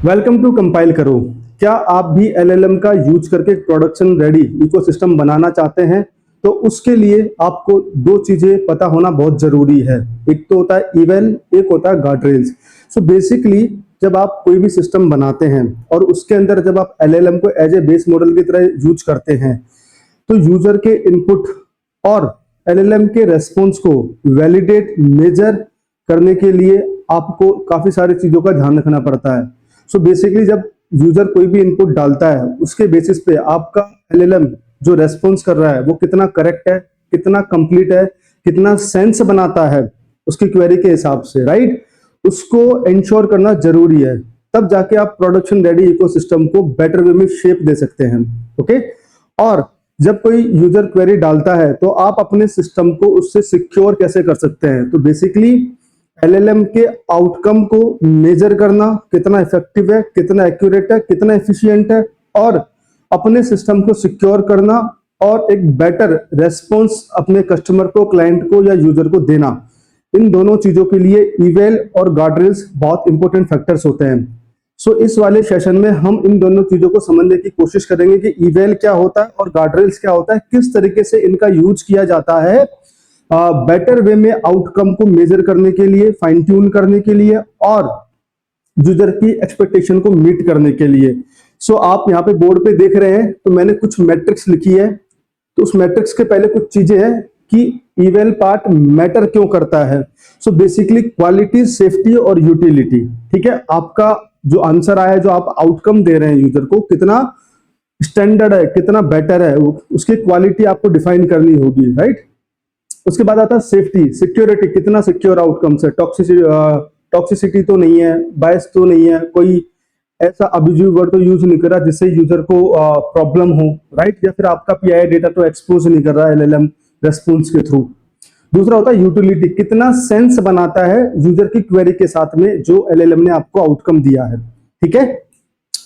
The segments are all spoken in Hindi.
वेलकम टू कंपाइल करो। क्या आप भी एलएलएम का यूज करके प्रोडक्शन रेडी इकोसिस्टम बनाना चाहते हैं? तो उसके लिए आपको दो चीजें पता होना बहुत जरूरी है। एक तो होता है इवेल, एक होता है गार्डरेल्स। सो बेसिकली जब आप कोई भी सिस्टम बनाते हैं और उसके अंदर जब आप एलएलएम को एज ए बेस मॉडल की तरह यूज करते हैं, तो यूजर के इनपुट और एलएलएम के रेस्पॉन्स को वैलिडेट मेजर करने के लिए आपको काफी सारी चीजों का ध्यान रखना पड़ता है। सो बेसिकली जब यूजर कोई भी इनपुट डालता है, उसके बेसिस पे आपका एलएलएम जो रेस्पॉन्स कर रहा है वो कितना करेक्ट है, कितना कंप्लीट है, कितना सेंस बनाता है उसकी क्वेरी के हिसाब से, राइट? उसको इंश्योर करना जरूरी है। तब जाके आप प्रोडक्शन रेडी इकोसिस्टम को बेटर वे में शेप दे सकते हैं। ओके। और जब कोई यूजर क्वेरी डालता है तो आप अपने सिस्टम को उससे सिक्योर कैसे कर सकते हैं? तो बेसिकली एलएलएम के आउटकम को मेजर करना, कितना इफेक्टिव है, कितना एक्यूरेट है, कितना एफिशिएंट है, और अपने सिस्टम को सिक्योर करना और एक बेटर रेस्पॉन्स अपने कस्टमर को, क्लाइंट को या यूजर को देना। इन दोनों चीजों के लिए इवेल और गार्डरेल्स बहुत इंपॉर्टेंट फैक्टर्स होते हैं। सो इस वाले सेशन में हम इन दोनों चीजों को समझने की कोशिश करेंगे कि इवेल क्या होता है और गार्डरेल्स क्या होता है, किस तरीके से इनका यूज किया जाता है बेटर वे में आउटकम को मेजर करने के लिए, फाइन ट्यून करने के लिए और यूजर की एक्सपेक्टेशन को मीट करने के लिए। सो आप यहाँ पे बोर्ड पे देख रहे हैं, तो मैंने कुछ मैट्रिक्स लिखी है। तो उस मैट्रिक्स के पहले कुछ चीजें हैं कि इवेल पार्ट मैटर क्यों करता है। सो बेसिकली क्वालिटी, सेफ्टी और यूटिलिटी। ठीक है, आपका जो आंसर आया है, जो आप आउटकम दे रहे हैं यूजर को, कितना स्टैंडर्ड है, कितना बेटर है, उसकी क्वालिटी आपको डिफाइन करनी होगी, राइट? उसके बाद आता है सेफ्टी, सिक्योरिटी, कितना सिक्योर आउटकम्स है, टॉक्सिसिटी तो नहीं है, बायस तो नहीं है, कोई ऐसा अब्यूजिव वर्ड तो यूज नहीं कर रहा जिससे यूजर को प्रॉब्लम हो, राइट? या फिर आपका पीआई डेटा तो एक्सपोज नहीं कर रहा है एलएलएम रेस्पॉन्स के थ्रू। दूसरा होता है यूटिलिटी, कितना सेंस बनाता है यूजर की क्वेरी के साथ में जो एलएलएम ने आपको आउटकम दिया है। ठीक है,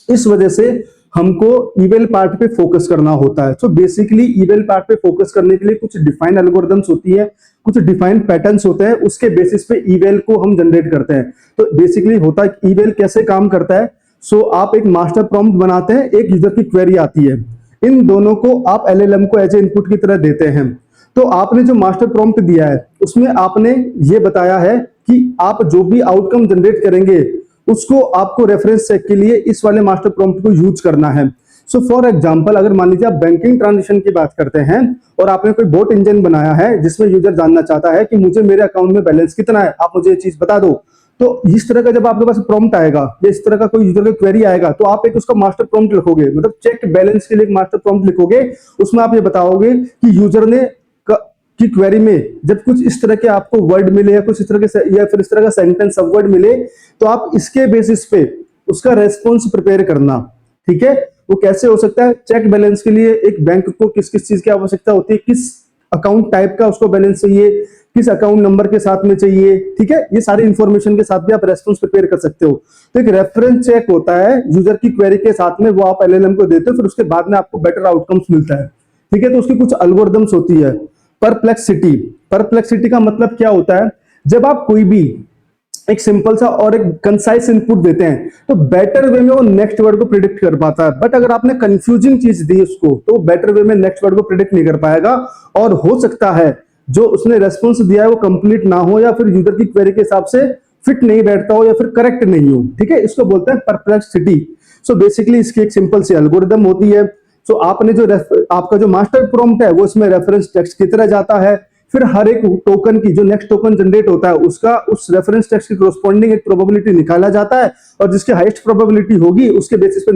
इस वजह से हमको इवेल पार्ट पे फोकस करना होता है। सो बेसिकली इवेल पार्ट पे फोकस करने के लिए कुछ डिफाइंड एल्गोरिथम्स होती है, कुछ डिफाइंड पैटर्न्स होते हैं, उसके बेसिस पे इवेल को हम जनरेट करते हैं। तो बेसिकली होता है इवेल कैसे काम करता है। सो आप एक मास्टर प्रॉम्प्ट बनाते हैं, एक यूजर की क्वेरी आती है, इन दोनों को आप एलएलएम को एज ए इनपुट की तरह देते हैं। तो आपने जो मास्टर प्रॉम्प्ट दिया है उसमें आपने ये बताया है कि आप जो भी आउटकम जनरेट करेंगे उसको आपको रेफरेंस चेक के लिए इस वाले मास्टर प्रॉम्प्ट को यूज करना है। सो फॉर एग्जांपल, अगर मान लीजिए आप बैंकिंग ट्रांजेक्शन की बात करते हैं और आपने कोई बोट इंजन बनाया है जिसमें यूजर जानना चाहता है कि मुझे मेरे अकाउंट में बैलेंस कितना है, आप मुझे ये चीज बता दो। तो इस तरह का जब आपके पास प्रॉम्प्ट आएगा या इस तरह का कोई यूजर का क्वेरी आएगा, तो आप एक उसका मास्टर प्रॉम्प्ट लिखोगे, मतलब चेक बैलेंस के लिए एक मास्टर प्रॉम्प्ट लिखोगे। उसमें आप ये बताओगे कि यूजर ने की क्वेरी में जब कुछ इस तरह के आपको वर्ड मिले या कुछ इस तरह के या फिर इस तरह का सेंटेंस सब वर्ड मिले, तो आप इसके बेसिस पे उसका रेस्पॉन्स प्रिपेयर करना। ठीक है, वो कैसे हो सकता है? चेक बैलेंस के लिए एक बैंक को किस किस चीज की आवश्यकता होती है, किस अकाउंट टाइप का उसको बैलेंस चाहिए, किस अकाउंट नंबर के साथ में चाहिए। ठीक है, ये सारी इंफॉर्मेशन के साथ भी आप रेस्पॉन्स प्रिपेयर कर सकते हो। तो एक रेफरेंस चेक होता है यूजर की क्वेरी के साथ में, वो आप एलएलएम को देते हो, फिर उसके बाद में आपको बेटर आउटकम्स मिलता है। ठीक है, तो उसकी कुछ एल्गोरिथम्स होती है। परप्लेक्सिटी का मतलब क्या होता है? जब आप कोई भी एक सिंपल सा और एक कंसाइज इनपुट देते हैं तो बेटर वे में वो नेक्स्ट वर्ड को प्रिडिक्ट कर पाता है। बट अगर आपने कंफ्यूजिंग चीज दी उसको, तो बेटर वे में नेक्स्ट वर्ड को प्रिडिक्ट नहीं कर पाएगा, और हो सकता है जो उसने रेस्पॉन्स दिया है वो कंप्लीट ना हो, या फिर यूजर की क्वेरी के हिसाब से फिट नहीं बैठता हो, या फिर करेक्ट नहीं हो। ठीक है, इसको बोलते हैं परप्लेक्सिटी। सो बेसिकली इसकी एक सिंपल सी एल्गोरिथम होती है। सो आपने जो आपका जो मास्टर प्रॉम्प्ट है वो इसमें रेफरेंस टेक्स्ट की तरह जाता है, फिर हर एक टोकन की जो नेक्स्ट टोकन जनरेट होता है उसका उस रेफरेंस टेक्स्ट की कोरस्पॉन्डिंग एक प्रोबेबिलिटी निकाला जाता है, और जिसकी हाईएस्ट प्रोबेबिलिटी होगी उसके बेसिस पे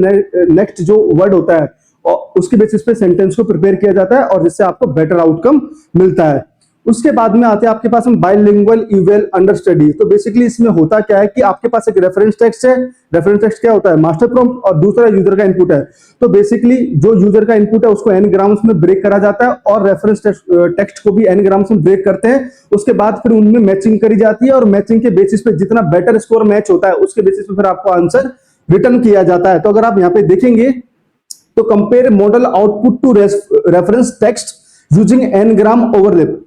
नेक्स्ट जो वर्ड होता है और उसके बेसिस पे सेंटेंस को प्रिपेयर किया जाता है, और जिससे आपको बेटर आउटकम मिलता है। उसके बाद में आते हैं आपके पास में बाइलिंगुअल इवेल अंडरस्टडी। तो बेसिकली इसमें होता क्या है कि आपके पास एक रेफरेंस टेक्स्ट है, रेफरेंस टेक्स्ट क्या होता है? मास्टर प्रॉम्प्ट, और दूसरा यूजर का इनपुट है। तो बेसिकली जो यूजर का इनपुट है उसको एन ग्राम्स में ब्रेक करा जाता है, और रेफरेंस टेक्स्ट को भी एन ग्राम्स में ब्रेक करते हैं। उसके बाद फिर उनमें मैचिंग करी जाती है, और मैचिंग के बेसिस पे जितना बेटर स्कोर मैच होता है उसके बेसिस पे फिर आपको आंसर रिटर्न किया जाता है। तो अगर आप यहाँ पे देखेंगे तो compare model output to reference text using n gram overlap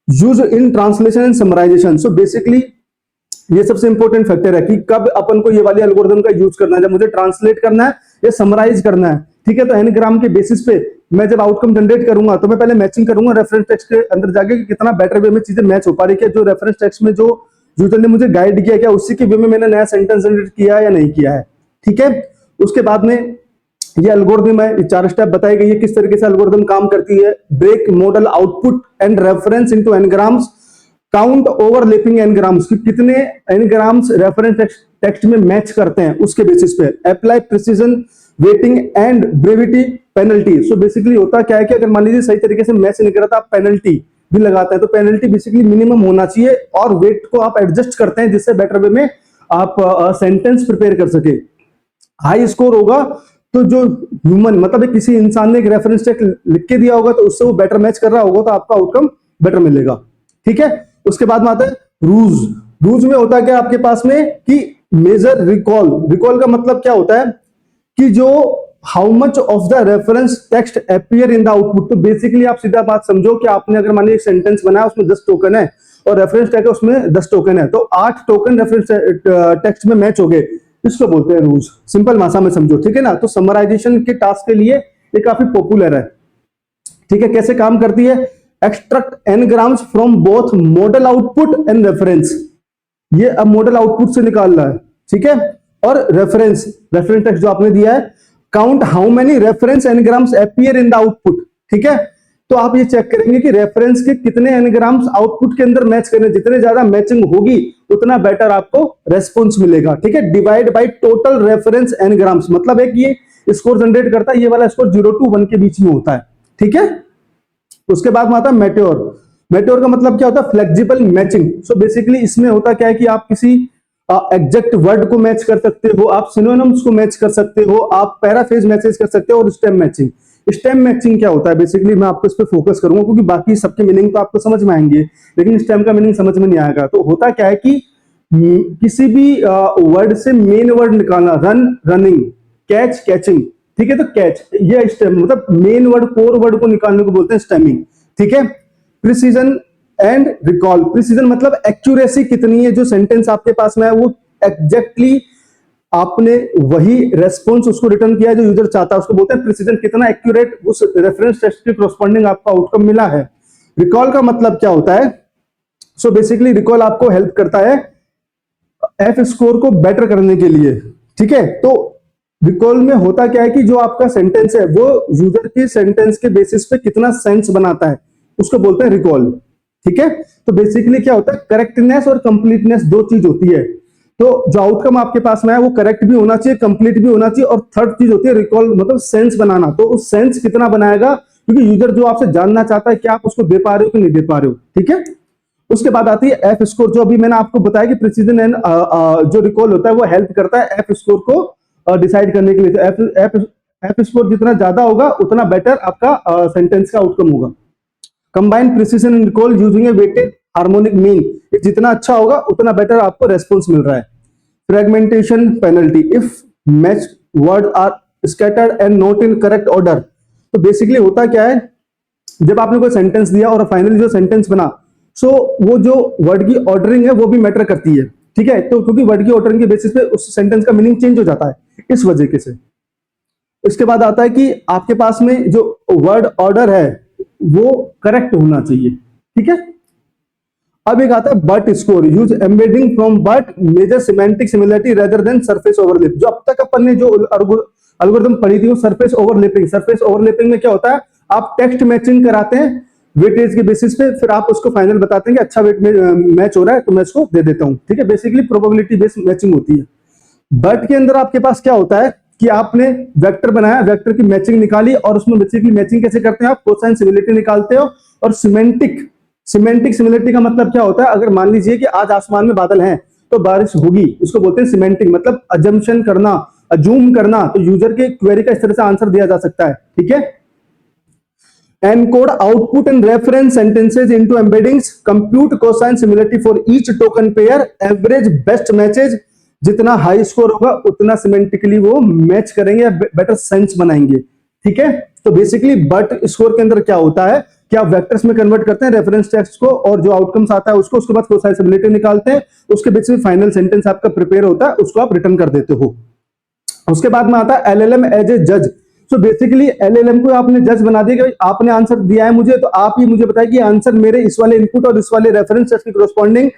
use in translation and summarization. So basically ये सबसे इंपॉर्टेंट फैक्टर है कि कब अपन को ये वाली एल्गोरिथम का यूज करना है, जब मुझे ट्रांसलेट करना है या समराइज करना है। ठीक है, तो एन ग्राम के बेसिस पे मैं जब आउटकम जनरेट करूंगा तो मैं पहले मैचिंग करूंगा रेफरेंस टेक्स्ट के अंदर जाके कि कितना बेटर वे में चीजें मैच हो पा रही है, जो रेफरेंस टेक्स्ट में जो यूजर ने मुझे गाइड किया क्या उसी के वे में मैंने नया सेंटेंस जनरेट किया या नहीं किया है। ठीक है, उसके बाद में ये एल्गोरिथम है, ये 4 स्टेप बताई गई है किस तरीके से एल्गोरिथम काम करती है। Break model output and reference into ngrams, count overlapping ngrams कि कितने एनग्राम्स रेफरेंस टेक्स्ट में मैच करते हैं उसके बेसिस पे। Apply precision weighting and brevity penalty. So basically होता क्या है कि अगर मान लीजिए सही तरीके से मैच नहीं करा तो आप पेनल्टी भी लगाते हैं, तो पेनल्टी बेसिकली मिनिमम होना चाहिए और वेट को आप एडजस्ट करते हैं जिससे बेटर वे में आप सेंटेंस प्रिपेयर कर सके। हाई स्कोर होगा तो जो ह्यूमन मतलब किसी इंसान ने एक रेफरेंस टेक्स्ट लिख के दिया होगा तो उससे वो बेटर मैच कर रहा होगा तो आपका आउटकम बेटर मिलेगा। ठीक है, उसके बाद में आता है रूज। रूज में होता है क्या आपके पास में कि मेजर रिकॉल। रिकॉल का मतलब क्या होता है कि जो how much of the reference text appear in the output. तो बेसिकली आप सीधा बात समझो कि आपने अगर मान लीजिए एक सेंटेंस बनाया उसमें 10 टोकन है और रेफरेंस टैग है उसमें 10 टोकन है, तो 8 टोकन रेफरेंस टेक्स्ट में मैच हो गए, इसको बोलते हैं रूज। सिंपल भाषा में समझो, ठीक है ना। तो समराइजेशन के टास्क के लिए ये काफी पॉपुलर है। ठीक है, कैसे काम करती है? Extract ngrams from both model output and reference. ये अब मॉडल आउटपुट से निकाल रहा है, ठीक है, और रेफरेंस टेक्स्ट जो आपने दिया है। Count how many reference ngrams appear in the output. ठीक है, तो आप ये चेक करेंगे कि रेफरेंस के कितने एनग्राम्स आउटपुट के अंदर मैच करने, जितने ज्यादा मैचिंग होगी उतना बेटर आपको रेस्पॉन्स मिलेगा। ठीक है, डिवाइड बाय टोटल रेफरेंस एनग्राम्स, मतलब है कि ये स्कोर जनरेट करता है, ये वाला स्कोर 0 to 1 के बीच में होता है। ठीक है, उसके बाद में आता है मेट्योर। मेट्योर का मतलब क्या होता है? Flexible matching. सो बेसिकली इसमें होता क्या है कि आप किसी एग्जैक्ट वर्ड को मैच कर सकते हो, आप सिनोनिम्स को मैच कर सकते हो, आप पैराफ्रेज मैचेस कर सकते हो, और स्टेम मैचिंग। स्टेम मैचिंग क्या होता है? बेसिकली मैं आपको इस पे फोकस करूंगा क्योंकि बाकी सबके मीनिंग तो आपको समझ में आएंगे, लेकिन स्टेम का मीनिंग समझ में नहीं आएगा। तो होता क्या है कि किसी भी वर्ड से मेन वर्ड निकालना, रन रनिंग, कैच कैचिंग। ठीक है, तो कैच ये स्टेम मतलब मेन वर्ड कोर वर्ड को निकालने को बोलते हैं स्टेमिंग। ठीक है, प्रिसीजन एंड रिकॉल। प्रिसीजन मतलब एक्यूरेसी कितनी है, जो सेंटेंस आपके पास में है वो एग्जैक्टली आपने वही रेस्पॉन्स उसको रिटर्न किया जो यूजर चाहता है, उसको बोलते हैं प्रिसीजन। कितना एक्यूरेट उस रेफरेंस टेक्स्ट के कॉरस्पॉन्डिंग आपका आउटकम मिला है। रिकॉल का मतलब क्या होता है? सो बेसिकली रिकॉल आपको हेल्प करता है एफ स्कोर को बेटर करने के लिए। ठीक है, तो रिकॉल में होता क्या है कि जो आपका सेंटेंस है वो यूजर की सेंटेंस के बेसिस पे कितना सेंस बनाता है उसको बोलते हैं रिकॉल। ठीक है, तो बेसिकली क्या होता है? करेक्टनेस और कंप्लीटनेस दो चीज होती है। तो जो आउटकम आपके पास में है वो करेक्ट भी होना चाहिए, कंप्लीट भी होना चाहिए, और थर्ड चीज होती है रिकॉल मतलब सेंस बनाना। तो उस सेंस कितना बनाएगा, क्योंकि यूजर जो आपसे जानना चाहता है कि आप उसको दे पा रहे हो कि नहीं दे पा रहे हो। ठीक है, उसके बाद आती है एफ स्कोर, जो अभी मैंने आपको बताया कि प्रिसीजन एंड जो रिकॉल होता है वो हेल्प करता है एफ स्कोर को डिसाइड करने के लिए। तो एफ स्कोर जितना ज्यादा होगा उतना बेटर आपका सेंटेंस का आउटकम होगा। Combine precision and recall using a weighted harmonic mean, जितना अच्छा होगा उतना बेटर आपको रेस्पॉन्स मिल रहा है। Fragmentation penalty, if match word are scattered and not in correct order. तो बेसिकली होता क्या है, जब आपने कोई सेंटेंस दिया और फाइनली जो सेंटेंस बना, सो वो जो वर्ड की ऑर्डरिंग है वो भी मैटर करती है। ठीक है, तो क्योंकि वर्ड की ऑर्डरिंग के बेसिस पे उस सेंटेंस का मीनिंग चेंज हो जाता है इस वजह के से। इसके बाद आता है कि आपके पास में जो वर्ड ऑर्डर है वो करेक्ट होना चाहिए। ठीक है, अब एक आता है BERT score, use embedding from BERT measure semantic similarity rather than surface overlap. जो अब तक अपन ने जो एल्गोरिथम पढ़ी थी वो सरफेस ओवरलैपिंग। सरफेस ओवरलैपिंग में क्या होता है? आप टेक्स्ट मैचिंग कराते हैं वेटेज के बेसिस पे, फिर आप उसको फाइनल बताते हैं कि अच्छा वेट मैच हो रहा है तो मैं इसको दे देता हूं। ठीक है, बेसिकली प्रोबेबिलिटी बेस्ड मैचिंग होती है। बट के अंदर आपके पास क्या होता है कि आपने वेक्टर बनाया, वेक्टर की मैचिंग निकाली, और उसमें बेसिकली मैचिंग कैसे करते हैं? आप कोसाइन सिमिलरिटी निकालते हो। और सिमेंटिक सिमिलरिटी का मतलब क्या होता है? अगर मान लीजिए कि आज आसमान में बादल हैं तो बारिश होगी, उसको बोलते हैं सिमेंटिक, मतलब अजम्पशन करना, अजूम करना। तो यूजर के क्वेरी का इस तरह से आंसर दिया जा सकता है। ठीक है, encode output and reference sentences into embeddings, compute cosine similarity for each token pair, average best matches. जितना हाई स्कोर होगा उतना सिमेंटिकली वो मैच करेंगे, बेटर सेंस बनाएंगे। ठीक है, तो बेसिकली बट स्कोर के अंदर क्या होता है कि आप वेक्टर्स में कन्वर्ट करते हैं रेफरेंस टेक्स्ट को, और जो आउटकम्स आता है उसको, उसके बाद प्रोसेसिबिलिटी निकालते हैं, उसके बेसिस पे फाइनल सेंटेंस आपका प्रिपेयर होता है, उसको आप रिटर्न कर देते हो। उसके बाद में आता है एलएलएम एज ए जज। सो बेसिकली एलएलएम को आपने जज बना दिया कि आपने आंसर दिया है मुझे, तो आप ही मुझे बताइए कि आंसर मेरे इस वाले इनपुट और इस वाले रेफरेंस टेक्स्ट के कॉरस्पॉन्डिंग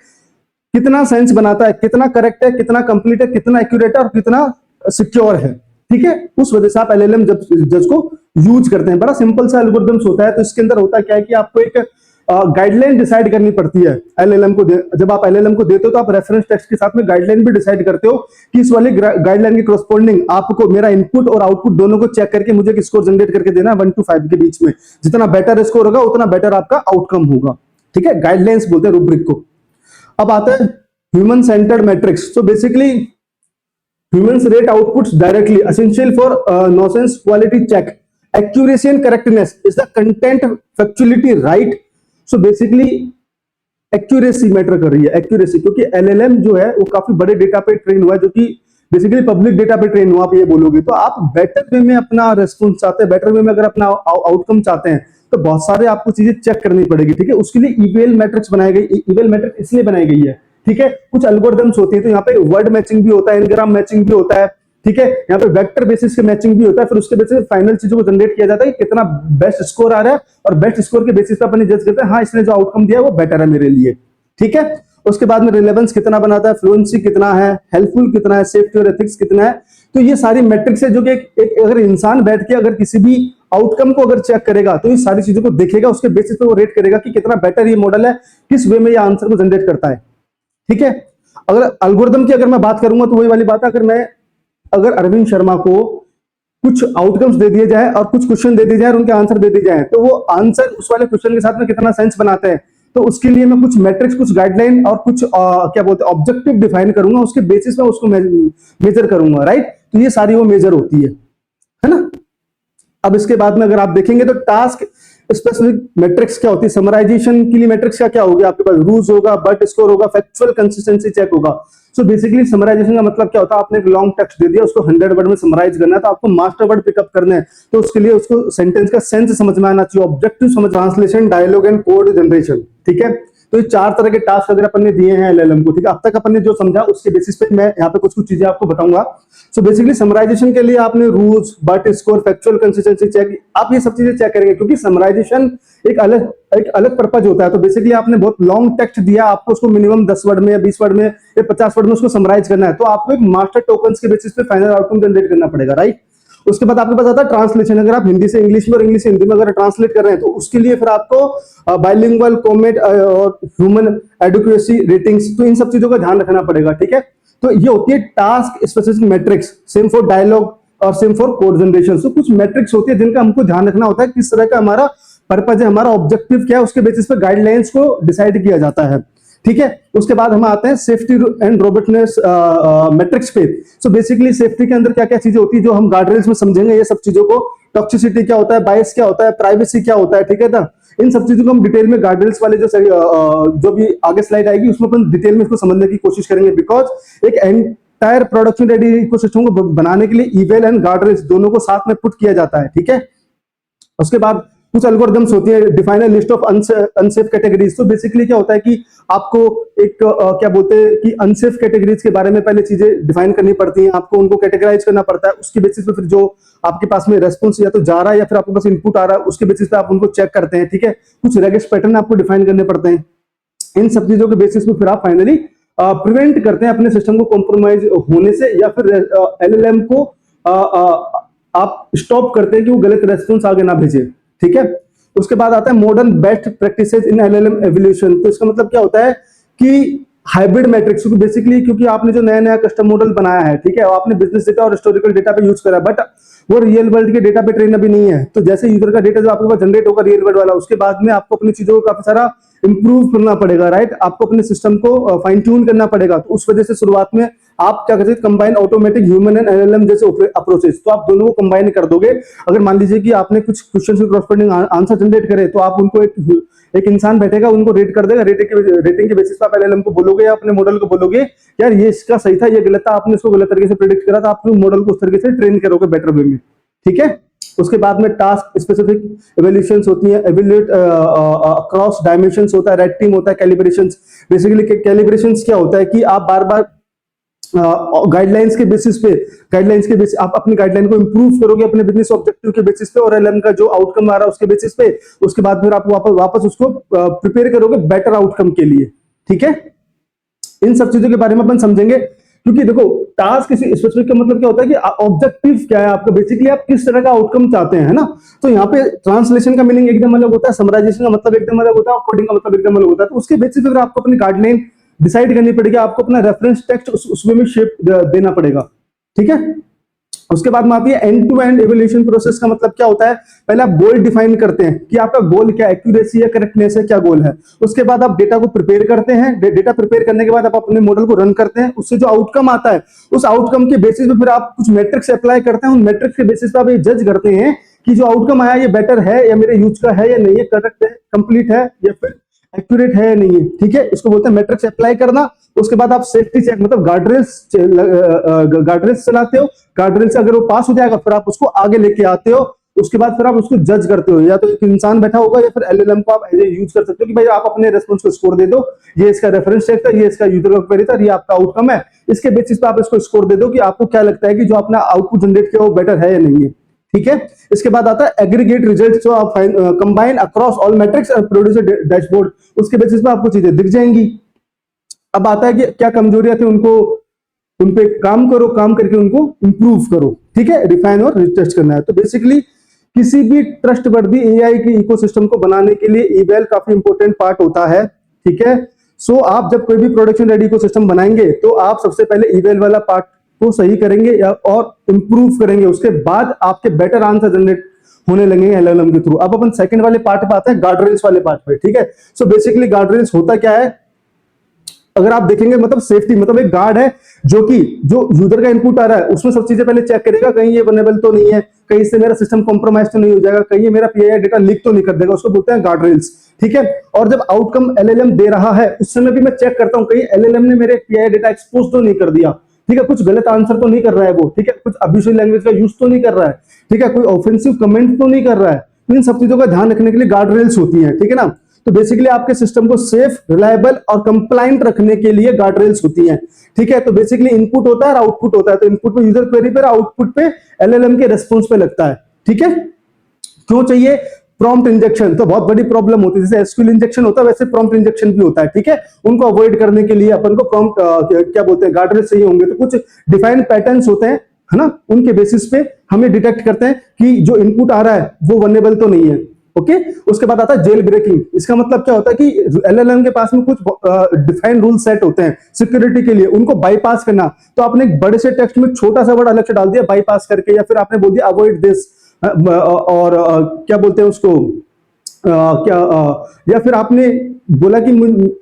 कितना सेंस बनाता है, कितना करेक्ट है, कितना कंप्लीट है, कितना एक्यूरेट है और कितना सिक्योर है। ठीक है, उस वजह से आप एलएलएम जज को यूज करते हैं। बड़ा सिंपल सा एल्गोरिथम्स होता है। तो इसके अंदर होता क्या है कि आपको एक गाइडलाइन डिसाइड करनी पड़ती है एलएलएम को। जब आप एलएलएम को देते हो तो आप रेफरेंस टेक्स्ट के साथ में गाइडलाइन भी डिसाइड करते हो कि इस वाली गाइडलाइन के कॉरस्पॉन्डिंग आपको मेरा इनपुट और आउटपुट दोनों को चेक करके मुझे स्कोर जनरेट करके देना है 1 to 5 के बीच में। जितना बेटर स्कोर होगा उतना बेटर आपका आउटकम होगा। ठीक है, गाइडलाइंस बोलते हैं रूब्रिक को। अब आता है ह्यूमन सेंटर्ड मैट्रिक्स। तो basically humans rate outputs directly, essential for nonsense quality check. Accuracy and correctness is the content factuality right. So basically accuracy matter कर रही है, accuracy, क्योंकि LLM जो है वो काफी बड़े डेटा पे ट्रेन हुआ है, जो कि बेसिकली पब्लिक डेटा पे ट्रेन हुआ। आप ये बोलोगे तो आप बेटर वे में अपना रेस्पॉन्स चाहते हैं, बेटर वे में अगर अपना आउटकम चाहते हैं तो बहुत सारे आपको चीजें चेक करनी पड़ेगी। ठीक है, उसके लिए ईवेल मैट्रिक्स बनाई गई। ईवेल मैट्रिक्स इसलिए बनाई गई है, ठीक है, कुछ एल्गोरिथम्स होती है, तो यहाँ पे वर्ड मैचिंग भी होता है, एनग्राम मैचिंग भी होता है। ठीक है, यहाँ पे वेक्टर बेसिस के मैचिंग भी होता है। फिर उसके बेसिस फाइनल चीजों को जनरेट किया जाता है कि कितना बेस्ट स्कोर आ रहा है, और बेस्ट स्कोर के बेसिस पे अपन जज करते हैं हाँ इसने जो आउटकम दिया है वो बेटर है मेरे लिए। ठीक है, उसके बाद में रिलेवेंस कितना बनाता है, फ्लुएंसी कितना है, हेल्पफुल कितना है, सेफ्टी और एथिक्स कितना है। तो ये सारी मैट्रिक्स है जो कि एक अगर इंसान बैठ के अगर किसी भी आउटकम को अगर चेक करेगा तो ये सारी चीजों को देखेगा, उसके बेसिस पे वो रेट करेगा कि कितना बेटर ये मॉडल है, किस वे में ये आंसर को जनरेट करता है। ठीक है, अगर एल्गोरिथम की अगर मैं बात करूंगा तो वही वाली बात है, अगर अरविंद शर्मा को कुछ आउटकम्स दे दिए जाए और कुछ क्वेश्चन दे दिए जाए और उनके आंसर दे दिए जाए, तो वो आंसर उस वाले क्वेश्चन के साथ में कितना सेंस बनाते हैं, तो उसके लिए मैं कुछ मैट्रिक्स, कुछ गाइडलाइन और कुछ क्या बोलते हैं ऑब्जेक्टिव डिफाइन करूंगा, उसके बेसिस पे उसको मेजर करूंगा। राइट, तो ये सारी वो मेजर होती है ना। अब इसके बाद में अगर आप देखेंगे तो टास्क स्पेसिफिक मैट्रिक्स क्या होती है, समराइजेशन के लिए मैट्रिक्स क्या क्या होगा आपके पास, रूज होगा, बट स्कोर होगा, फैक्चुअल कंसिस्टेंसी चेक होगा। सो बेसिकली समराइजेशन का मतलब क्या होता है, आपने एक लॉन्ग टेक्स्ट दे दिया, उसको 100 वर्ड में समराइज करना है, तो आपको मास्टर वर्ड पिकअप करना है, तो उसके लिए उसको सेंटेंस का सेंस समझ में आना चाहिए, ऑब्जेक्टिव समझ, translation, dialogue and code generation. ठीक है, तो ये 4 तरह के टास्क अगर अपन ने दिए हैं एलएलएम को। ठीक है, अब तक अपन ने जो समझा उसके बेसिस पे मैं यहाँ पे कुछ कुछ चीजें आपको बताऊंगा। सो बेसिकली समराइजेशन के लिए आपने rules, BERT score, factual consistency check, आप ये सब चीजें चेक करेंगे, क्योंकि समराइजेशन एक अलग पर्पज होता है। तो बेसिकली आपने बहुत लॉन्ग टेक्स्ट दिया, आपको उसको मिनिमम 10 वर्ड में या 20 वर्ड में या 50 वर्ड में उसको समराइज करना है, तो आपको एक मास्टर टोकन्स के बेसिस पे फाइनल आउटकम जनरेट करना पड़ेगा। राइट, उसके बाद आपके पास आता है ट्रांसलेशन। अगर आप हिंदी से इंग्लिश में और इंग्लिश से हिंदी में अगर ट्रांसलेट कर रहे हैं तो उसके लिए फिर आपको बाइलिंगुअल, कॉमेट और ह्यूमन एडुकेसी, रेटिंग्स, तो इन सब चीजों का ध्यान रखना पड़ेगा। ठीक है, तो ये होती है task specific metrics, same for dialogue और सेम फॉर कोड जनरेशन। तो कुछ मैट्रिक्स होती है जिनका हमको ध्यान रखना होता है, किस तरह का हमारा पर्पज है, हमारा ऑब्जेक्टिव क्या है, उसके बेसिस पे गाइडलाइंस को डिसाइड किया जाता है। ठीक है, उसके बाद हम आते हैं सेफ्टी एंड रोबस्टनेस मैट्रिक्स पे। सो बेसिकली सेफ्टी के अंदर क्या क्या चीजें होती है जो हम गार्डरेल्स में समझेंगे, ये सब चीजों को, टॉक्सिसिटी क्या होता है, बायस क्या होता है, प्राइवेसी क्या होता है। ठीक है ना, इन सब चीजों को हम डिटेल में गार्डरेल्स वाले जो भी आगे स्लाइड आएगी उसमें अपन डिटेल में इसको समझने की कोशिश करेंगे, बिकॉज एक एंटायर प्रोडक्शन रेडी इकोसिस्टम को बनाने के लिए ईवेल एंड गार्डरेल्स दोनों को साथ में पुट किया जाता है। ठीक है, उसके बाद कुछ एल्गोरिथम्स होती है, define a list of unsafe categories. तो बेसिकली क्या होता है कि आपको एक क्या बोलते हैं कि अनसेफ कैटेगरीज के बारे में पहले चीजें डिफाइन करनी पड़ती हैं, आपको उनको कैटेगराइज करना पड़ता है, उसके बेसिस पे फिर जो आपके पास में रेस्पॉन्स या तो जा रहा है या फिर आपके पास इनपुट आ रहा है उसके बेसिस पे आप उनको चेक करते हैं। ठीक है, कुछ रेगेस पैटर्न आपको डिफाइन करने पड़ते हैं, इन सब चीजों के बेसिस पे फिर आप फाइनली प्रिवेंट करते हैं अपने सिस्टम को कॉम्प्रोमाइज होने से, या फिर एलएलएम को आप स्टॉप करते हैं कि वो गलत रेस्पॉन्स आगे ना भेजे। ठीक है, उसके बाद आता है मॉडर्न बेस्ट प्रैक्टिसेस इन एलएलएम एवोल्यूशन। तो इसका मतलब क्या होता है कि हाइब्रिड मैट्रिक्स, बेसिकली क्योंकि आपने जो नया नया कस्टम मॉडल बनाया है, ठीक है, आपने बिजनेस डेटा और हिस्टोरिकल डेटा पे यूज करा, बट वो रियल वर्ल्ड के डेटा पे ट्रेन अभी नहीं है। तो जैसे यूजर का डेटा जो आपके पास जनरेट होगा रियल वर्ल्ड वाला, उसके बाद में आपको अपनी चीजों को काफी सारा इंप्रूव करना पड़ेगा। राइट, आपको अपने सिस्टम को फाइन ट्यून करना पड़ेगा। तो उस वजह से शुरुआत में आप क्या करते हैं, combine automatic human and LLM जैसे अप्रोचेस, तो आप दोनों को कंबाइन कर दोगे। अगर मान लीजिए कि आपने कुछ क्वेश्चन के कॉरस्पॉन्डिंग आंसर जनरेट करे, तो आप उनको एक इंसान बैठेगा, उनको रेट कर देगा, रेटिंग के बेसिस पर आप एलएलएम को बोलोगे या अपने मॉडल को बोलोगे यार ये इसका सही था, ये गलत था, आपने इसको गलत तरीके से प्रेडिक्ट करा था, आप मॉडल को उस तरीके से ट्रेन करोगे बेटर वे में। ठीक है, उसके बाद में टास्क स्पेसिफिक इवैल्यूएशंस होती हैं, एवेल्यूएट अक्रॉस डायमेंशंस होता है, रेड टीम होता है, कैलिब्रेशंस। बेसिकली कैलिब्रेशंस क्या होता है कि आप बार बार गाइडलाइंस के बेसिस आप अपनी गाइडलाइन को इंप्रूव करोगे अपने बिजनेस ऑब्जेक्टिव के बेसिस पे और एलएम का जो आउटकम आ रहा है उसके बेसिस पे। उसके बाद फिर आप वापस उसको प्रिपेयर करोगे बेटर आउटकम के लिए। ठीक है, इन सब चीजों के बारे में अपन समझेंगे, क्योंकि देखो टास्क किसी स्पेसिफिक का मतलब क्या होता है कि ऑब्जेक्टिव क्या है आपका, बेसिकली आप किस तरह का आउटकम चाहते हैं, है ना। तो यहाँ पे ट्रांसलेशन का मीनिंग एकदम अलग होता है, समराइजेशन का मतलब एकदम अलग होता है, कोडिंग का मतलब एकदम अलग होता है। तो उसके बेसिस पे फिर आपको अपनी गाइडलाइन डिसाइड करनी पड़ेगी, आपको अपना रेफरेंस टेक्स्ट उसमें भी शेप देना पड़ेगा। ठीक है, उसके बाद में आती है end to end evaluation process का मतलब क्या होता है। पहले आप गोल डिफाइन करते हैं कि आपका गोल क्या, एक्यूरेसी है, करेक्टनेस है, क्या गोल है। उसके बाद आप डेटा को प्रिपेयर करते हैं, डेटा प्रिपेयर करने के बाद आप अपने मॉडल को रन करते हैं, उससे जो आउटकम आता है उस आउटकम के बेसिस पे फिर आप कुछ मैट्रिक्स अप्लाई करते हैं। उन मैट्रिक्स के बेसिस पे आप ये जज करते हैं कि जो आउटकम आया ये बेटर है या मेरे यूज का है या नहीं है, करेक्ट है, कंप्लीट है या फिर एक्यूरेट है या नहीं है। ठीक है, इसको बोलते हैं मैट्रिक्स अप्लाई करना। उसके बाद आप सेफ्टी चेक मतलब गार्डरेल्स चलाते हो, गार्डरेल से अगर वो पास हो जाएगा फिर आप उसको आगे लेके आते हो। उसके बाद फिर आप उसको जज करते हो, या तो एक इंसान बैठा होगा या फिर एलएलएम को आप यूज कर सकते हो कि भाई आप अपने रेस्पॉन्स को स्कोर दे दो, ये इसका रेफरेंस चेक था, ये इसका यूजर का क्वेरी था, ये आपका आउटकम है। इसके बेसिस पे आप इसको स्कोर दे दो कि आपको क्या लगता है कि जो आपने आउटपुट जनरेट किया वो बेटर है या नहीं है। ठीक है, इसके बाद आता है एग्रीगेट रिजल्ट, जो आप कंबाइन अक्रॉस ऑल मैट्रिक्स और प्रोड्यूस डैशबोर्ड। उसके बेसिस पे आपको चीजें दिख जाएंगी। अब आता है कि क्या कमजोरियां थी, उनको उन पे काम करो, काम करके उनको इंप्रूव करो। ठीक है, रिफाइन और रिटेस्ट करना है। तो बेसिकली किसी भी ट्रस्टवर्दी एआई के इकोसिस्टम को बनाने के लिए ईवेल काफी इंपॉर्टेंट पार्ट होता है। ठीक है, सो आप जब कोई भी प्रोडक्शन रेडी इकोसिस्टम बनाएंगे तो आप सबसे पहले ईवेल वाला पार्ट को सही करेंगे और इंप्रूव करेंगे, उसके बाद आपके बेटर आंसर जनरेट होने लगेंगे एलएलएम के थ्रू। अब अपन सेकंड वाले पार्ट पे आते हैं, गार्डरेल्स वाले पार्ट पे। ठीक है, सो बेसिकली गार्डरेल्स होता क्या है, अगर आप देखेंगे मतलब सेफ्टी मतलब एक गार्ड है जो कि जो यूजर का इनपुट आ रहा है उसमें सब चीजें पहले चेक करेगा, कहीं ये वल्नरेबल तो नहीं है, कहीं से मेरा सिस्टम कॉम्प्रोमाइज तो नहीं हो जाएगा, कहीं ये मेरा पीआईआई डेटा लीक तो नहीं कर देगा, उसको बोलते हैं गार्ड रेल्स। ठीक है, और जब आउटकम एलएलएम दे रहा है उस समय भी मैं चेक करता हूं कहीं एलएलएम ने मेरे पीआईआई डेटा एक्सपोज तो नहीं कर दिया। ठीक है, कुछ गलत आंसर तो नहीं कर रहा है वो। ठीक है, कुछ अब्यूसिव लैंग्वेज का यूज तो नहीं कर रहा है। ठीक है, कोई ऑफेंसिव कमेंट तो नहीं कर रहा है। इन सब चीजों का ध्यान रखने के लिए गार्ड रेल्स होती है। ठीक है ना, तो बेसिकली आपके सिस्टम को सेफ, रिलायबल और कंप्लायंट रखने के लिए गार्ड रेल्स होती हैं। ठीक है, तो बेसिकली इनपुट होता है और आउटपुट होता है। तो इनपुट पे यूजर क्वेरी पर, आउटपुट पे एलएलएम के रेस्पॉन्स पे लगता है। ठीक है, क्यों चाहिए प्रॉम्प्ट इंजेक्शन, तो बहुत बड़ी प्रॉब्लम होती है। जैसे एसक्यूएल इंजेक्शन होता है वैसे प्रॉम्प्ट इंजेक्शन भी होता है। ठीक है, उनको अवॉइड करने के लिए अपन को प्रॉम्प्ट क्या बोलते हैं गार्ड रेल्स चाहिए होंगे। तो कुछ डिफाइंड पैटर्न्स होते हैं, है ना, उनके बेसिस पे हम डिटेक्ट करते हैं कि जो इनपुट आ रहा है वो वल्नरेबल तो नहीं है। ओके, उसके बाद आता है जेल ब्रेकिंग। इसका मतलब क्या होता है कि एलएलएम के पास में कुछ डिफाइंड रूल सेट होते हैं सिक्योरिटी के लिए, उनको बाईपास करना। तो आपने एक बड़े से टेक्स्ट में छोटा सा वर्ड अलग से डाल दिया बाईपास करके, या फिर आपने बोल दिया अवॉइड दिस, और क्या बोलते हैं उसको या फिर आपने बोला कि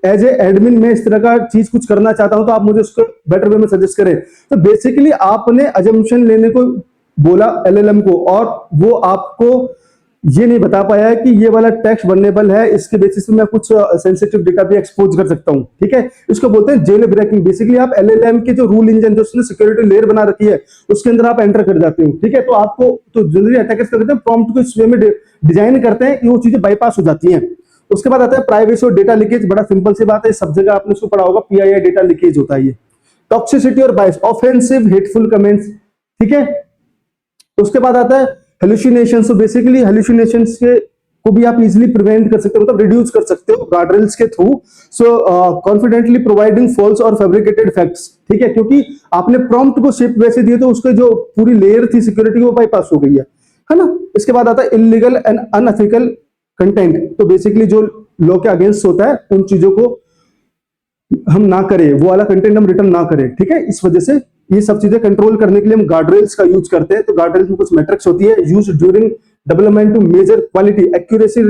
एज ए एडमिन में इस तरह का चीज कुछ करना चाहता हूं तो आप मुझे उसको बेटर वे में सजेस्ट करें। तो बेसिकली आपने अजम्पशन लेने को बोला एलएलएम को, और वो आपको ये नहीं बता पाया है कि ये वाला टेक्स्ट वल्नरेबल है, इसके बेसिस पे मैं कुछ सेंसिटिव डेटा भी एक्सपोज कर सकता हूं। ठीक है, इसको बोलते हैं जेल ब्रेकिंग। बेसिकली आप एलएलएम के जो रूल इंजन जो उसने सिक्योरिटी लेयर बना रखी है उसके अंदर आप एंटर कर जाते हो। ठीक है, तो आपको तो जनरली अटैकर्स करते हैं प्रॉम्प्ट को इस वे में डिजाइन करते हैं कि वो चीजें बाईपास हो जाती हैं। उसके बाद आता है प्राइवेसी और डेटा लीकेज। बड़ा सिंपल सी बात है, सब जगह आपने इसको पढ़ा होगा, पीआईआई डेटा लीकेज होता है ये। टॉक्सिसिटी और बायस, ऑफेंसिव हेटफुल कमेंट्स। ठीक है, उसके बाद आता है हेलुसिनेशंस। तो बेसिकली हेलुसिनेशंस के को भी आप इजीली प्रिवेंट कर सकते हो, मतलब रिड्यूस कर सकते हो गार्डरेल्स के थ्रू। सो कॉन्फिडेंटली प्रोवाइडिंग फॉल्स और फैब्रिकेटेड फैक्ट्स। ठीक है, क्योंकि आपने प्रॉम्प्ट को शेप वैसे दिए तो उसके जो पूरी लेयर थी सिक्योरिटी वो बाईपास हो गई है ना। इसके बाद आता है इलीगल एंड अनएथिकल कंटेंट। तो बेसिकली जो लॉ के अगेंस्ट होता है उन चीजों को हम ना करें, वो वाला कंटेंट हम रिटर्न ना करें। ठीक है, इस वजह से ये सब चीजें कंट्रोल करने के लिए हम गार्डरेल्स का यूज करते हैं। तो गार्डरेल्स में कुछ मैट्रिक्स होती है, use during development to measure quality, accuracy,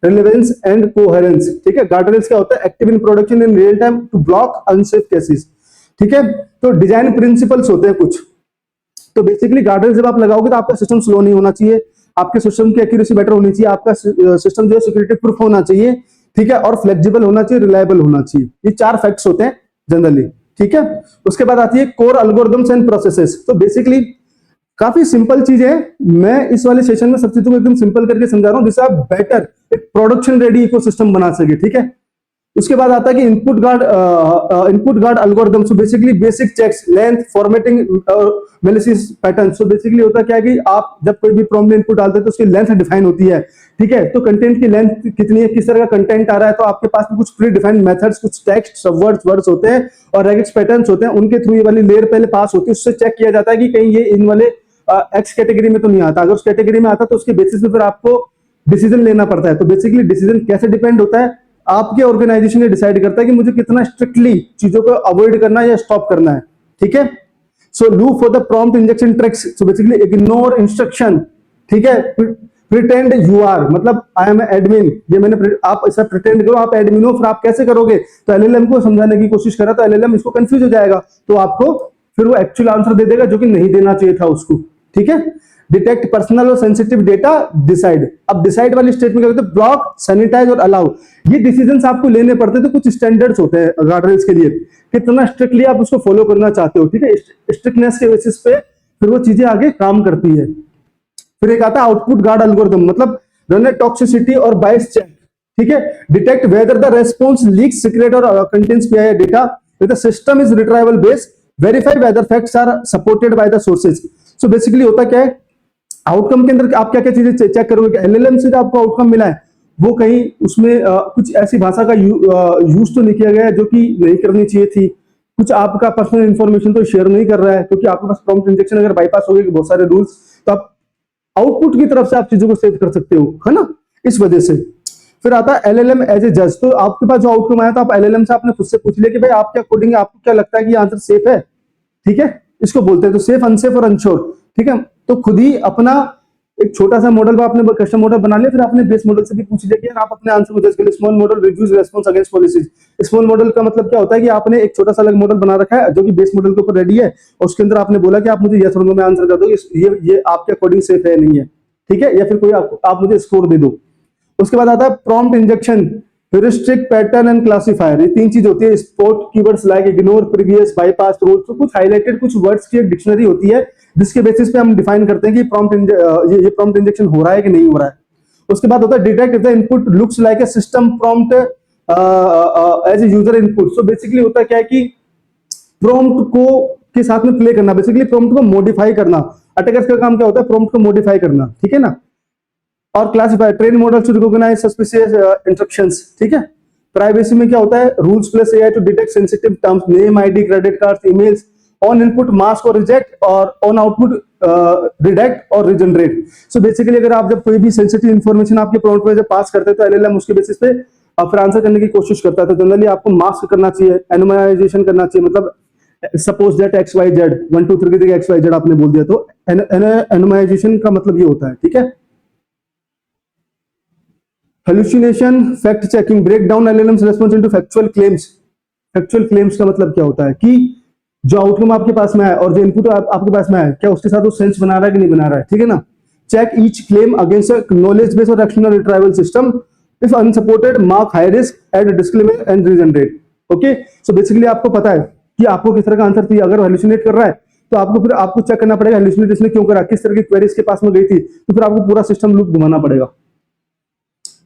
relevance and coherence. ठीक है, गार्डरेल्स क्या होता है, active in production in real time to block unsafe cases. ठीक है, तो डिजाइन प्रिंसिपल्स होते हैं कुछ। तो बेसिकली गार्डरेल्स जब आप लगाओगे तो आपका सिस्टम स्लो नहीं होना चाहिए, आपके सिस्टम की एक्यूरेसी बेटर होनी चाहिए, आपका सिस्टम जो है सिक्योरिटी प्रूफ होना चाहिए। ठीक है, और फ्लेक्सिबल होना चाहिए, रिलायबल होना चाहिए। ये 4 फैक्ट्स होते हैं जनरली। ठीक है, उसके बाद आती है कोर एल्गोरिथम्स एंड प्रोसेसेस। तो बेसिकली काफी सिंपल चीज है। मैं इस वाले सेशन में सब चीजों को एकदम सिंपल करके समझा रहा हूं जिससे आप बेटर एक प्रोडक्शन रेडी इकोसिस्टम बना सके, ठीक है। उसके बाद आता है कि input guard algorithm. So basically basic checks, length, formatting, malicious pattern. So basically होता क्या है कि आप जब कोई भी प्रॉम्प्ट में इनपुट डालते हैं तो उसकी लेंथ डिफाइन होती है, ठीक है। तो कंटेंट की लेंथ कितनी है, किस तरह का कंटेंट आ रहा है, तो आपके पास में कुछ प्री डिफाइंड मेथड्स, कुछ टेक्स्ट, सबवर्ड्स, वर्ड्स होते हैं और रेगेक्स पैटर्न्स होते हैं। उनके थ्रू ये वाली लेयर पहले पास होती है, उससे चेक किया जाता है कि कहीं ये इन वाले एक्स कैटेगरी में तो नहीं आता। अगर उस कैटेगरी में आता तो उसके बेसिस पे फिर आपको डिसीजन लेना पड़ता है। तो बेसिकली डिसीजन कैसे डिपेंड होता है, आपके ऑर्गेनाइजेशन ने डिसाइड करता है कि मुझे कितना स्ट्रिक्टली चीजों को अवॉइड करना है या स्टॉप करना है, ठीक है। So loop for the prompt injection tricks. So basically ignore instruction, ठीक है। प्रिटेंड यू आर, मतलब आई एम एडमिन, ये मैंने आप ऐसा प्रिटेंड करो आप एडमिन हो। फिर आप कैसे करोगे, तो एलएलएम को समझाने की कोशिश करा तो एलएलएम इसको कंफ्यूज हो जाएगा, तो आपको फिर वो एक्चुअल आंसर दे देगा जो कि नहीं देना चाहिए था उसको, ठीक है। डिटेक्ट पर्सनल और सेंसिटिव डेटा, डिसाइड। अब डिसाइड वाली स्टेटमेंट क्या होता है, ब्लॉक, सैनिटाइज और अलाउ। ये डिसीजंस आपको लेने पड़ते हैं, तो कुछ स्टैंडर्ड्स होते हैं गार्डरेल्स के लिए, कितना स्ट्रिक्टली आप उसको फॉलो करना चाहते हो, ठीक है। स्ट्रिक्टनेस के बेसिस पे फिर वो चीजें आगे काम करती है। फिर एक आता है आउटपुट गार्ड एल्गोरिथम, मतलब रन ए टॉक्सिसिटी और बायस चेक, ठीक है। Detect whether the response leaks secret और contains PII data, the system is retrieval based, verify whether facts are supported by the sources. So basically होता क्या है, आउटकम के अंदर आप क्या क्या चीजें चेक करोगे, एलएलएम से जो आपको आउटकम मिला है वो कहीं उसमें कुछ ऐसी भाषा का यूज तो नहीं किया गया है जो कि नहीं करनी चाहिए थी, कुछ आपका पर्सनल इंफॉर्मेशन तो शेयर नहीं कर रहा है, क्योंकि आपके पास प्रॉम्प्ट इंजेक्शन अगर बाईपास हो गए बहुत सारे रूल्स, तो आप आउटपुट की तरफ से आप चीजों को सेव कर सकते हो, है ना, इस वजह से। फिर आता है एलएलएम एज ए जज। तो आपके पास जो आउटकम आया था आप एलएलएम से आपने खुद से पूछ लिया कि भाई आप क्या कोडिंग है, आपको क्या लगता है कि ये आंसर सेफ है, ठीक है। इसको बोलते हैं तो सेफ, अनसेफ और अनश्योर, ठीक है। तो खुद ही अपना एक छोटा सा मॉडल का आपने कस्टम मॉडल बना लिया, फिर आपने बेस मॉडल से भी पूछ लिया कि यार आप अपने आंसर को जज करिए। Small model reviews response against policies. Small model का मतलब क्या होता है कि आपने एक छोटा सा अलग मॉडल बना रखा है जो कि बेस मॉडल के ऊपर रेडी है, और उसके अंदर आपने बोला कि आप मुझे यस और नो में आंसर कर दो, ये आपके अकॉर्डिंग सेफ है नहीं है, ठीक है, या फिर कोई आप मुझे स्कोर दे दो। उसके बाद आता है prompt injection, heuristic, pattern and classifier. ये तीन चीज होती है। Spot keywords like ignore, previous, bypass rules. तो कुछ हाइलाइटेड कुछ वर्ड्स की एक डिक्शनरी होती है जिसके बेसिस पे हम डिफाइन करते हैं कि ये प्रॉम्प्ट इंजेक्शन हो रहा है कि नहीं हो रहा है। उसके बाद होता है detect if the input looks like a system prompt as a user input. So basically होता क्या है कि प्रॉम्प्ट को के साथ में प्ले करना, बेसिकली प्रॉम्प्ट को मॉडिफाई करना। अटैकर्स का काम क्या होता है, प्रॉम्प्ट को मॉडिफाई करना, ठीक है ना। और classifier, train model to recognize suspicious instructions, ठीक है। प्राइवेसी में क्या होता है, rules plus AI to detect sensitive terms, name, ID, credit cards, emails. On input mask और रिजेक्ट, और ऑन आउटपुट रिडेक्ट और रिजनरेट। सो बेसिकली अगर आप जब कोई भी सेंसिटिव इंफॉर्मेशन आपके प्रॉम्प्ट में जब पास करते हैं तो एलएलएम उसके बेसिस पे फिर आंसर करने की कोशिश करता है। तो जनरली आपको मास्क करना चाहिए, एनोमाइजेशन करना चाहिए, मतलब suppose that X Y Z 1 2 3 की जगह एक्स वाई जेड आपने बोल दिया, तो एनोमाइजेशन का मतलब ये होता है, ठीक है। Hallucination, fact checking, break down LLMs response into factual claims. Factual claims का मतलब क्या होता है कि जो आउटकम आपके पास में है और जो इनपुट आपके पास में है, क्या उसके साथ वो सेंस बना रहा है कि नहीं बना रहा है, ठीक है ना। Check each claim against a knowledge base और external retrieval system. If unsupported mark high risk, add disclaimer and regenerate. Okay, so basically आपको पता है कि आपको किस तरह का आंसर चाहिए। अगर हेलुसिनेट कर रहा है तो आपको चेक करना पड़ेगा हेलुसिनेट इसने क्यों करा, किस तरह की क्वेरी इसके पास में गई थी, तो फिर आपको पूरा सिस्टम लूप घुमाना पड़ेगा।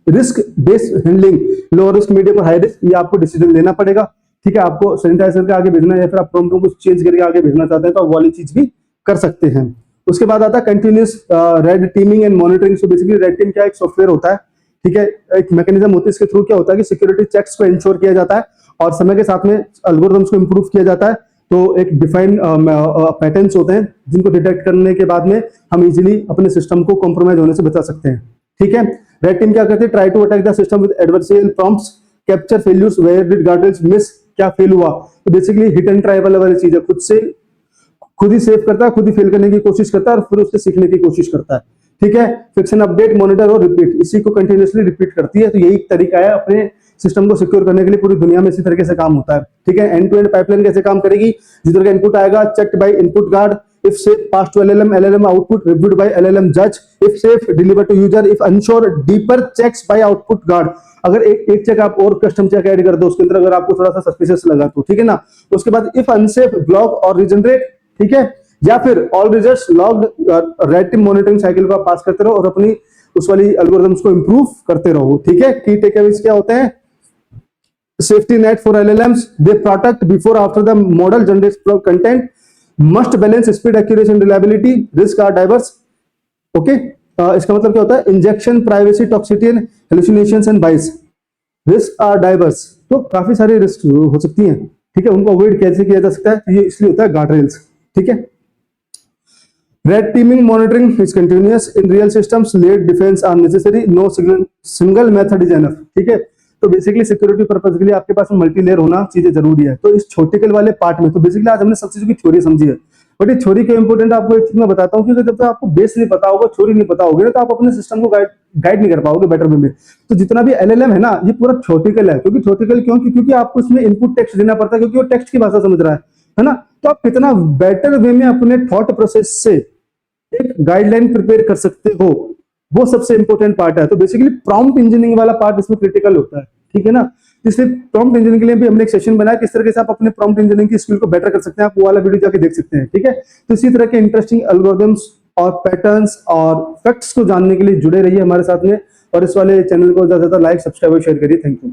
Risk based handling, low risk, medium और हाई रिस्क, ये आपको डिसीजन लेना पड़ेगा, ठीक है। आपको सैनिटाइजर के आगे भेजना है या फिर आप प्रॉम्प्ट को चेंज करके आगे भेजना चाहते हैं तो आप वाली चीज भी कर सकते हैं। उसके बाद आता है continuous red teeming and monitoring. So basically red team क्या एक सॉफ्टवेयर होता है, ठीक है, एक मैकेनिज्म होती है। इसके थ्रू क्या होता है कि सिक्योरिटी चेक्स को इंश्योर किया जाता है और समय के साथ में एल्गोरिथम्स को इंप्रूव किया जाता है। तो एक डिफाइंड पैटर्न्स होते हैं जिनको डिटेक्ट करने के बाद में हम इजीली अपने सिस्टम को कॉम्प्रोमाइज होने से बचा सकते हैं, ठीक है। रेड टीम क्या करती है, try to attack the system with adversarial prompts, capture failures, where did guardrails miss, क्या फेल हुआ। तो बेसिकली हिट एंड ट्राई वाली चीज है, खुद ही सेव करता है, खुद ही फेल करने की कोशिश करता है और फिर उससे सीखने की कोशिश करता है, ठीक है। फिक्शन, अपडेट, मॉनिटर और रिपीट, इसी को कंटिन्यूअसली रिपीट करती है। तो यही तरीका है अपने सिस्टम को सिक्योर करने के लिए। पूरी दुनिया में इसी तरीके से काम होता है, ठीक है। एंड टू एंड पाइपलाइन कैसे काम करेगी, जिस तरह का इनपुट आएगा checked by input guard, if safe pass to LLM output reviewed by LLM judge, if safe deliver to user, if unsure deeper checks by output guard। अगर एक चेक आप और कस्टम चेक ऐड कर दो उसके अंदर, अगर आपको थोड़ा सा सस्पिशियस लगा तो, ठीक है ना। उसके बाद if unsafe ब्लॉक और रिजनरेट, ठीक है। या फिर all results logged red team monitoring cycle को आप पास करते रहो और अपनी उस वाली एल्गोरिथम्स को इंप्रूव करते रहो। ठीक है, की टेकअवेज क्या होते हैं? Safety net for LLMs, they protect before after the model generates content, must balance speed, accuracy and reliability, risk are diverse. Okay, इसका मतलब क्या होता है? Injection, privacy, toxicity and hallucinations and बाइस, रिस्क आर डाइवर्स। तो काफी सारी रिस्क हो सकती हैं, ठीक है, उनको अवॉइड कैसे किया जा सकता है? ये इसलिए होता है गार्ड रेल्स। ठीक है, red teaming monitoring is continuous in real systems, layered defence are necessary, no single method is enough. ठीक है, तो बेसिकली सिक्योरिटी पर्पज के लिए आपके पास मल्टी लेयर होना चीजें जरूरी है। तो इस छोटे कल वाले पार्ट में तो बेसिकली आज हमने सब चीजों की थ्योरी समझी है, बट ये थ्योरी क्यों इंपॉर्टेंट आपको एक चीज मैं बताता हूँ, क्योंकि जब तक आपको बेस नहीं पता होगा, थ्योरी नहीं पता होगी ना, तो आप अपने सिस्टम को गाइड नहीं कर पाओगे बेटर वे में। तो जितना भी एलएलएम है ना, ये पूरा थ्योरेटिकल है। क्योंकि थ्योरेटिकल क्यों? क्योंकि आपको इसमें इनपुट टेक्स्ट देना पड़ता है, क्योंकि वो टेक्स्ट की भाषा समझ रहा है ना। तो आप कितना बेटर वे में अपने थॉट प्रोसेस से एक गाइडलाइन प्रिपेयर कर सकते हो, वो सबसे इंपॉर्टेंट पार्ट है। तो बेसिकली प्रॉम्प्ट इंजीनियरिंग वाला पार्ट इसमें क्रिटिकल होता है। ठीक है ना, इसलिए प्रॉम्प्ट इंजीनियरिंग के लिए भी हमने एक सेशन बनाया, किस तरीके से आप अपने प्रॉम्प्ट इंजीनियरिंग की स्किल को बेटर कर सकते हैं। आप वो वाला वीडियो जाके देख सकते हैं। ठीक है, तो इसी तरह के इंटरेस्टिंग एल्गोरिथम्स और पैटर्न्स और फैक्ट्स को जानने के लिए जुड़े रहिए हमारे साथ में, और इस वाले चैनल को ज्यादा लाइक, सब्सक्राइब और शेयर करिए। Thank you.